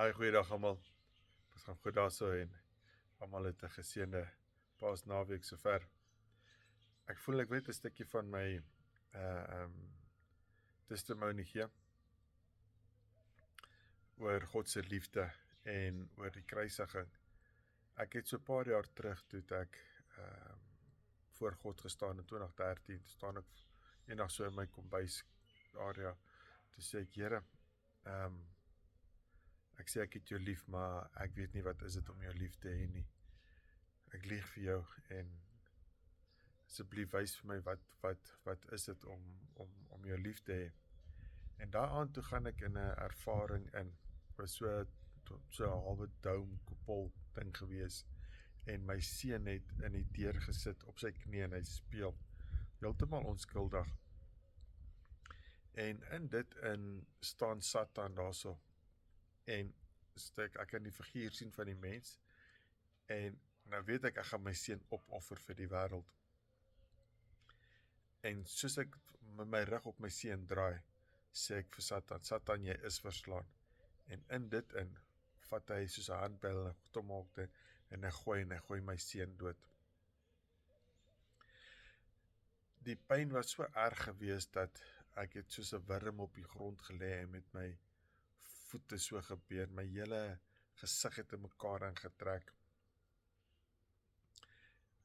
Hi, goeiedag almal. Ons gaan goed daarso en almal het 'n geseënde Paasnaweek sover. Ek voel ek weet 'n stukkie van my testimonie gee oor God se liefde en oor die kruisiging. Ek het so 'n paar jaar terug toe ek voor God gestaan in 2013, staan ek eendag so in my kombuis area, toe sê ek, Here, ek sê ek het jou lief, maar ek weet nie wat is dit om jou lief te hê nie. Ek lieg vir jou en asseblief wys vir my wat is dit om jou lief te hê. En daaraan toe gaan ek in 'n ervaring in, was so 'n halwe dome koepel ding gewees en my seun het in die deur gesit op sy knie en hy speel heeltemal onskuldig. En in dit staan Satan daarso en ek kan die figuur sien van die mens en nou weet ek gaan my seun opoffer vir die wêreld. En soos ek met my rug op my seun draai, sê ek vir Satan, jy is verslaan. En in dit vat hy soos 'n handbel en tomahawk en hy gooi my seun dood. Die pyn was so erg geweest dat ek het soos 'n wurm op die grond gelê en met my voete so gebeur, my hele gesig het in mekaar ingetrek.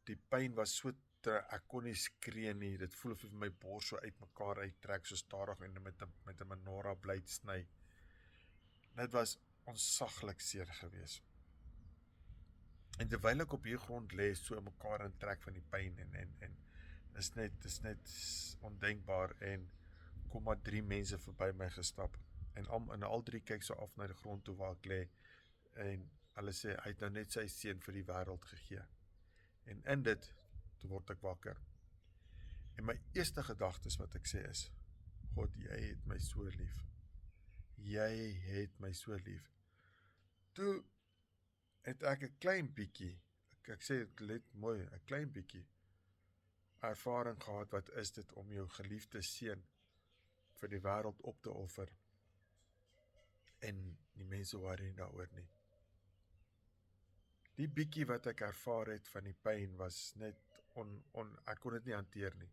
Die pyn was so ek kon nie skree nie, dit voel of my bors so uit mekaar uittrek, so stadig en met 'n menorah blyd sny. Dit was onsaglik seer gewees. En terwyl ek op die grond lê, so in mekaar intrek van die pyn en is net ondenkbaar en kom maar 3 mense verby my gestap en al 3 kyk so af na die grond toe waar ek lê en hulle sê hy het nou net sy seun vir die wêreld gegee. En in dit toe word ek wakker. En my eerste gedagtes wat ek sê is, God, jy het my so lief. Jy het my so lief. Toe het ek 'n klein bietjie, ek sê let mooi, 'n klein bietjie ervaring gehad, wat is dit om jou geliefde seun vir die wêreld op te offer. En die mense worry nie daaroor nie. Die bietjie wat ek ervaar het van die pyn was net ek kon dit nie hanteer nie.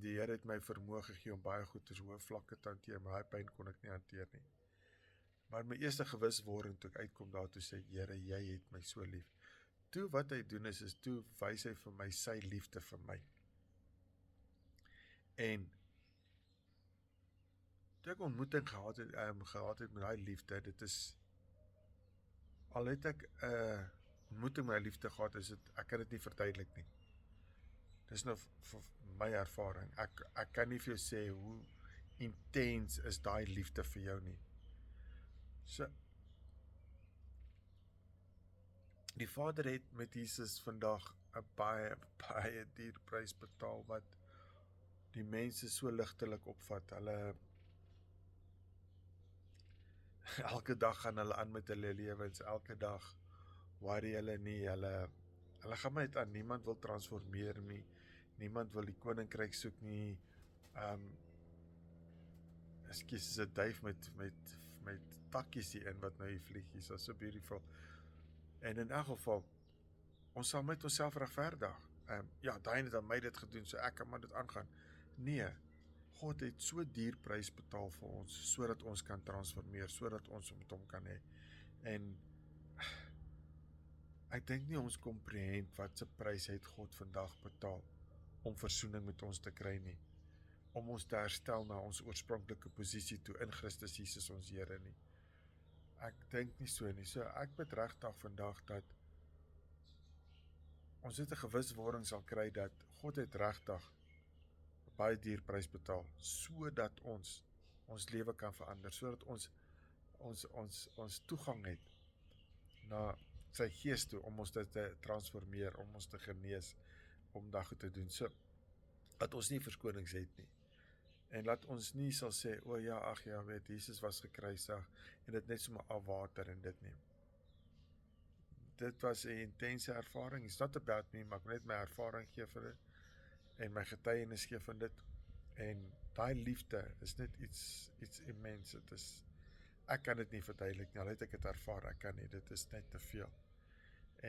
Die Here het my vermoë gegee om baie goed te hoë vlakke te hanteer, maar daai pyn kon ek nie hanteer nie. Maar my eerste gewiswording toe ek uitkom daartoe sê, Here, jy het my so lief. Toe wat hy doen is toe wys hy vir my sy liefde vir my. En toe ek ontmoeting gehad het met daai liefde, dit is al het ek 'n ontmoeting met my liefde gehad, ek kan dit nie verduidelik nie. Dis nou vir my ervaring. Ek kan nie vir jou sê hoe intens is daai liefde vir jou nie. So, die Vader het met Jesus vandag 'n baie duur prys betaal wat die mense so ligtelik opvat. Hulle elke dag gaan hulle aan met hulle lewens, elke dag worry hulle nie, hulle gaan net aan, niemand wil transformeer nie, niemand wil die koninkryk soek nie. Ekskuus, is 'n duif met takkies hierin wat nou hier vlieg, hier is so beautiful. En in elk geval, ons sal met onsself regverdig. Ja, daai het aan my dit gedoen, so ek kan maar dit aangaan. Nee, God het so duur prys betaal vir ons, sodat ons kan transformeer, sodat ons met hom kan hê. En ek dink nie ons komprehend wat se prys het God vandag betaal om versoening met ons te kry nie, om ons te herstel na ons oorspronklike posisie toe in Christus Jesus ons Here nie. Ek dink nie so nie. So ek bid regtig vandag dat ons net 'n gewiswording sal kry dat God het regtig baie duur prys betaal, sodat ons lewe kan verander, sodat ons toegang het na sy gees toe, om ons dit te transformeer, om ons te genees, om daai goed te doen, so dat ons nie verskonings het nie. En laat ons nie sal sê, o ja, ag ja, weet, Jesus was gekruisig, en dit net sommer afwater en dit nie. Dit was 'n intense ervaring. It's not about me, maar ek wil net my ervaring gee vir dit, en my getuienis gee van dit, en daai liefde is net iets immens. ek kan dit nie verduidelik nie, al het ek dit ervaar, ek kan nie, dit is net te veel.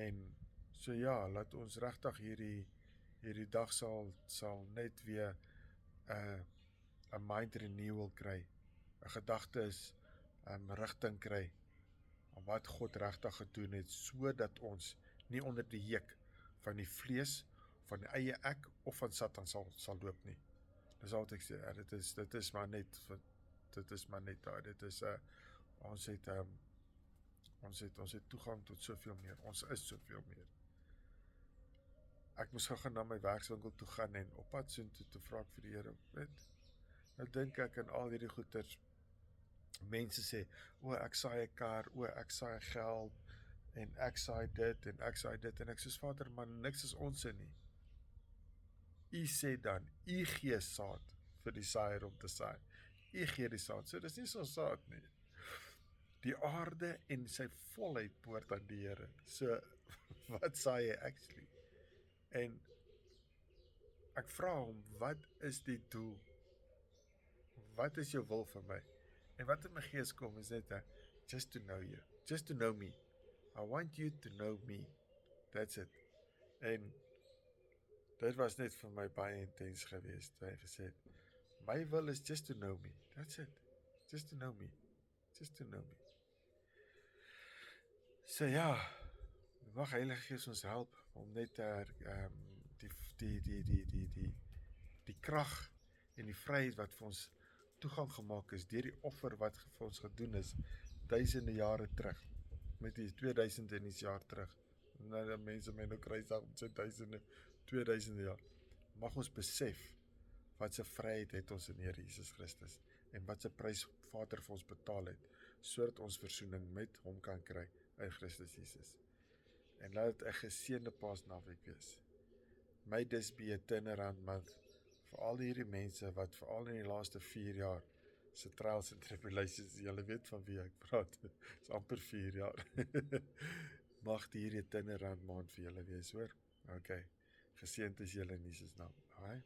En so ja, laat ons regtig hierdie dag sal net weer 'n mind renewal kry, 'n gedagtes rigting kry aan wat God regtig gedoen het, sodat ons nie onder die juk van die vlees, van die eie ek of van Satan sal loop nie. Dis al wat ek sê, dit is maar net daar, dit is ons het toegang tot soveel meer, ons is soveel meer. Ek moes gou na my werkswinkel toe gaan en op pad soontoe te vra ek vir die Here, weet, nou dink ek aan al hierdie goeders, mense sê, ek saai 'n kar, ek saai geld, en ek saai dit, en ek saai dit, en ek sê, Vader, man, niks is ons nie. U sê dan, u gee saad vir die saaier om te saai. U gee die saad, so dis nie so saad nie. Die aarde en sy volheid behoort aan die Here. So, wat saai hy actually? En ek vra hom, wat is die doel? Wat is jou wil vir my? En wat in my gees kom is net, just to know you, just to know me. I want you to know me. That's it. En dit was net vir my baie intens geweest, toe hy gesê het, my wil is just to know me. That's it. Just to know me. Just to know me. So ja, mag Heilige Gees ons help om net die krag en die vryheid wat vir ons toegang gemaak is, deur die offer wat vir ons gedoen is, duisende jare terug, met die 2000 en iets jaar terug, nou die mense my nou kruisig, met sy 2000 jaar, mag ons besef, wat se vryheid het ons in Here Jesus Christus, en wat se prys Vader vir ons betaal het, sodat ons versoening met hom kan kry, in Christus Jesus. En laat dit 'n geseënde Paasnaweek wees. May this be a turnaround month, vir al hierdie mense, wat veral in die laaste 4 jaar, se trials en tribulations, julle weet van wie ek praat, is amper 4 jaar, mag die hierdie turnaround maand vir julle wees, hoor, okay, geseënd is julle in Jesus naam, alright.